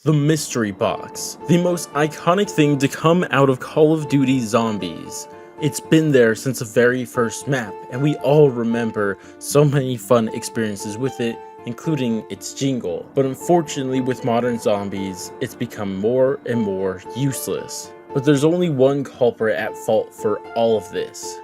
The Mystery Box, the most iconic thing to come out of Call of Duty Zombies. It's been there since the very first map, and we all remember so many fun experiences with it, including its jingle. But unfortunately with modern zombies, it's become more and more useless. But there's only one culprit at fault for all of this,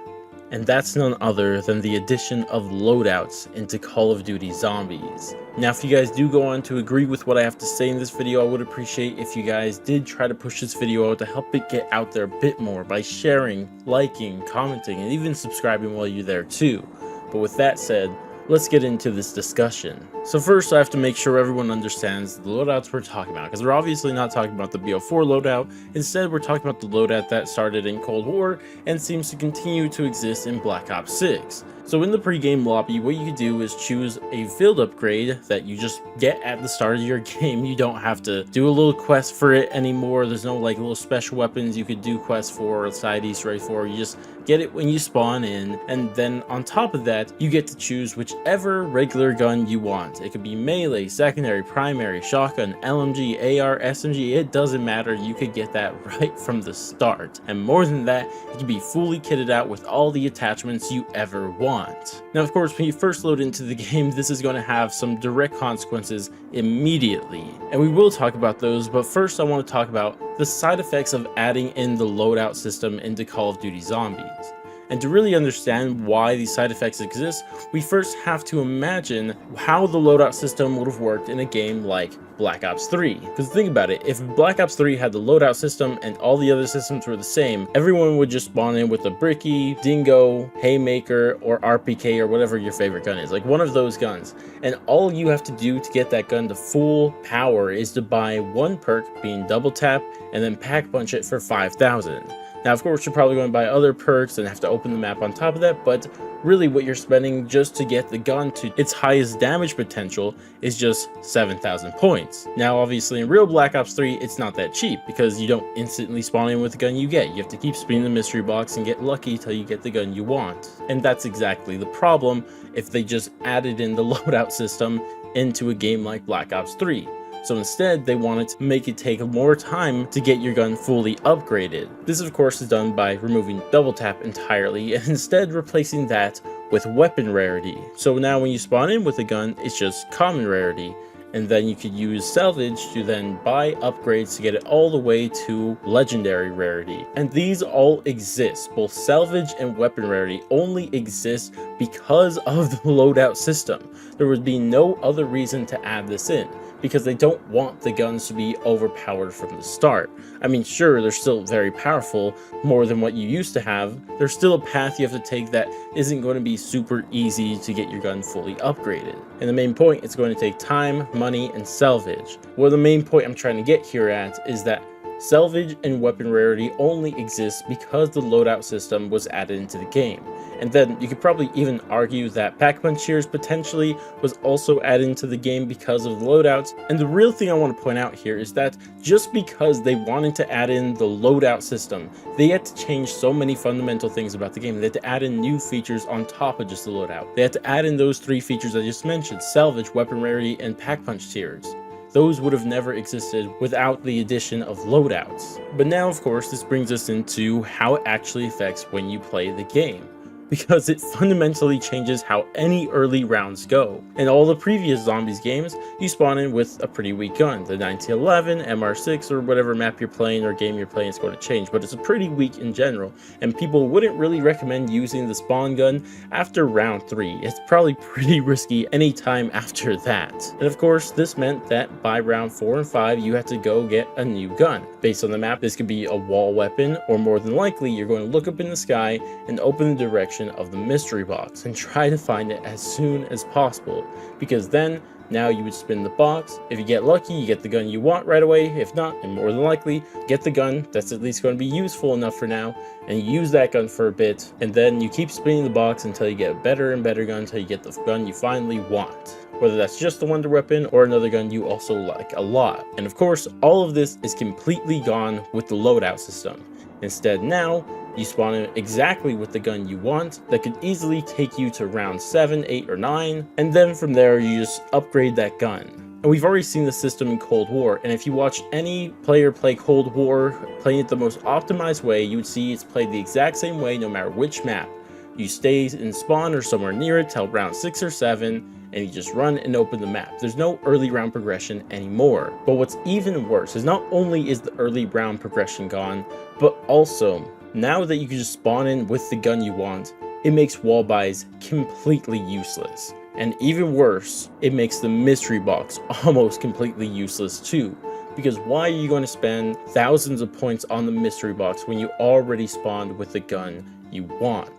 and that's none other than the addition of loadouts into Call of Duty Zombies. Now, if you guys do go on to agree with what I have to say in this video, I would appreciate if you guys did try to push this video out to help it get out there a bit more by sharing, liking, commenting, and even subscribing while you're there too. But with that said, let's get into this discussion. So first, I have to make sure everyone understands the loadouts we're talking about, because we're obviously not talking about the BO4 loadout. Instead, we're talking about the loadout that started in Cold War and seems to continue to exist in Black Ops 6. So in the pre-game lobby, what you can do is choose a field upgrade that you just get at the start of your game. You don't have to do a little quest for it anymore. There's no like little special weapons you could do quests for or side Easter eggs for. You just get it when you spawn in, and then on top of that, you get to choose whichever regular gun you want. It could be melee, secondary, primary, shotgun, LMG, AR, SMG, it doesn't matter. You could get that right from the start. And more than that, it can be fully kitted out with all the attachments you ever want. Now, of course, when you first load into the game, this is going to have some direct consequences immediately, and we will talk about those. But first, I want to talk about the side effects of adding in the loadout system into Call of Duty Zombies. And to really understand why these side effects exist, we first have to imagine how the loadout system would have worked in a game like Black Ops 3. Because think about it, if Black Ops 3 had the loadout system and all the other systems were the same, everyone would just spawn in with a Bricky, Dingo, Haymaker, or RPK, or whatever your favorite gun is, like one of those guns. And all you have to do to get that gun to full power is to buy one perk, being double tap, and then pack punch it for 5,000. Now, of course, you're probably going to buy other perks and have to open the map on top of that, but really what you're spending just to get the gun to its highest damage potential is just 7,000 points. Now, obviously, in real Black Ops 3, it's not that cheap because you don't instantly spawn in with the gun you get. You have to keep spinning the mystery box and get lucky till you get the gun you want. And that's exactly the problem if they just added in the loadout system into a game like Black Ops 3. So instead, they wanted to make it take more time to get your gun fully upgraded. This, of course, is done by removing double tap entirely and instead replacing that with weapon rarity. So now when you spawn in with a gun, it's just common rarity. And then you could use salvage to then buy upgrades to get it all the way to legendary rarity. And these all exist. Both salvage and weapon rarity only exist because of the loadout system. There would be no other reason to add this in, because they don't want the guns to be overpowered from the start. I mean, sure, they're still very powerful, more than what you used to have. There's still a path you have to take that isn't going to be super easy to get your gun fully upgraded. And the main point, it's going to take time, money, and salvage. Well, the main point I'm trying to get here at is that salvage and weapon rarity only exists because the loadout system was added into the game. And then you could probably even argue that pack punch tiers potentially was also added into the game because of the loadouts. And the real thing I want to point out here is that just because they wanted to add in the loadout system, they had to change so many fundamental things about the game. They had to add in new features on top of just the loadout. They had to add in those three features I just mentioned: salvage, weapon rarity, and pack punch tiers. Those would have never existed without the addition of loadouts. But now, of course, this brings us into how it actually affects when you play the game, because it fundamentally changes how any early rounds go. In all the previous Zombies games, you spawn in with a pretty weak gun. The 1911, MR6, or whatever map you're playing or game you're playing is going to change, but it's a pretty weak in general, and people wouldn't really recommend using the spawn gun after round 3. It's probably pretty risky anytime after that. And of course, this meant that by round 4 and 5, you had to go get a new gun. Based on the map, this could be a wall weapon, or more than likely, you're going to look up in the sky and open the direction of the mystery box and try to find it as soon as possible, because then now you would spin the box. If you get lucky, you get the gun you want right away. If not, and more than likely, get the gun that's at least going to be useful enough for now, and you use that gun for a bit, and then you keep spinning the box until you get a better and better gun, until you get the gun you finally want, whether that's just the wonder weapon or another gun you also like a lot. And of course, all of this is completely gone with the loadout system. Instead, now you spawn in exactly with the gun you want that could easily take you to round 7, 8, or 9, and then from there you just upgrade that gun. And we've already seen the system in Cold War, and if you watch any player play Cold War, playing it the most optimized way, you would see it's played the exact same way no matter which map. You stay in spawn or somewhere near it till round 6 or 7, and you just run and open the map. There's no early round progression anymore. But what's even worse is not only is the early round progression gone, but also, now that you can just spawn in with the gun you want, it makes wall buys completely useless. And even worse, it makes the mystery box almost completely useless too. Because why are you going to spend thousands of points on the mystery box when you already spawned with the gun you want?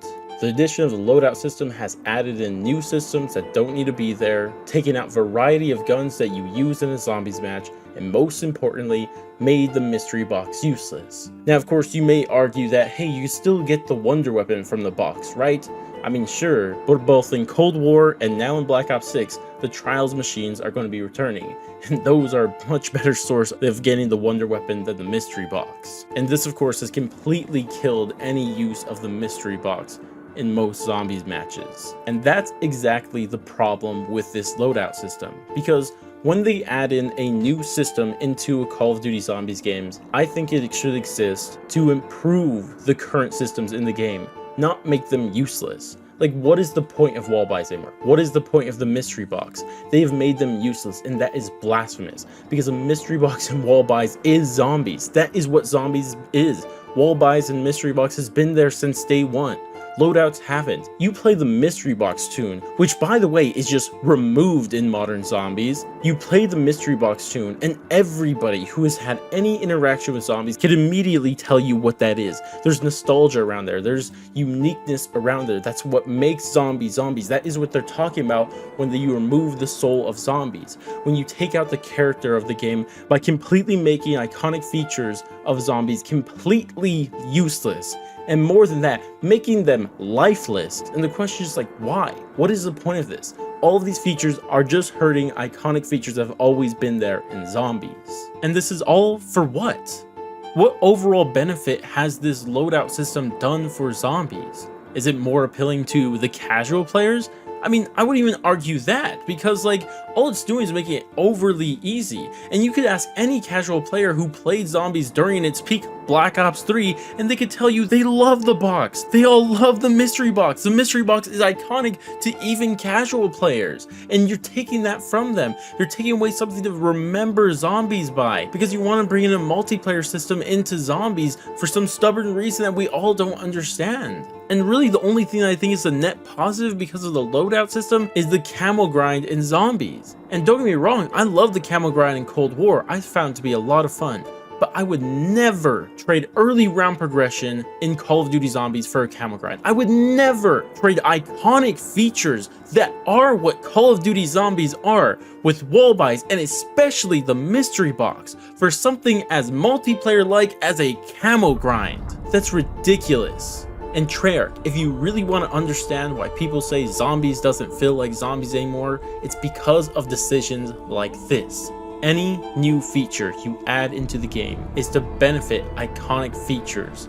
The addition of the loadout system has added in new systems that don't need to be there, taken out variety of guns that you use in a zombies match, and most importantly, made the mystery box useless. Now of course you may argue that, hey, you still get the wonder weapon from the box, right? I mean sure, but both in Cold War and now in Black Ops 6, the Trials machines are going to be returning, and those are a much better source of getting the wonder weapon than the mystery box. And this of course has completely killed any use of the mystery box in most zombies matches. And that's exactly the problem with this loadout system, because when they add in a new system into a Call of Duty Zombies games, I think it should exist to improve the current systems in the game, not make them useless. Like, what is the point of wall buys anymore? What is the point of the mystery box? They've made them useless, and that is blasphemous, because a mystery box and wall buys is zombies. That is what zombies is. Wall buys and mystery box has been there since day one. Loadouts haven't. You play the mystery box tune, which by the way is just removed in modern zombies. You play the mystery box tune and everybody who has had any interaction with zombies can immediately tell you what that is. There's nostalgia around there. There's uniqueness around there. That's what makes zombies zombies. That is what they're talking about when you remove the soul of zombies. When you take out the character of the game by completely making iconic features of zombies completely useless. And more than that, making them lifeless. And the question is like, why? What is the point of this? All of these features are just hurting iconic features that have always been there in zombies. And this is all for what? What overall benefit has this loadout system done for zombies? Is it more appealing to the casual players? I mean, I wouldn't even argue that, because like, all it's doing is making it overly easy. And you could ask any casual player who played zombies during its peak Black Ops 3, and they could tell you they love the box. They all love the mystery box. The mystery box is iconic to even casual players. And you're taking that from them. You're taking away something to remember zombies by, because you want to bring in a multiplayer system into zombies for some stubborn reason that we all don't understand. And really the only thing that I think is a net positive because of the loadout system is the camo grind in zombies. And don't get me wrong, I love the camo grind in Cold War. I found it to be a lot of fun. But I would never trade early round progression in Call of Duty Zombies for a camo grind. I would never trade iconic features that are what Call of Duty Zombies are, with wall buys and especially the mystery box, for something as multiplayer-like as a camo grind. That's ridiculous. And Treyarch, if you really want to understand why people say zombies doesn't feel like zombies anymore, it's because of decisions like this. Any new feature you add into the game is to benefit iconic features,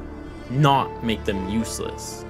not make them useless.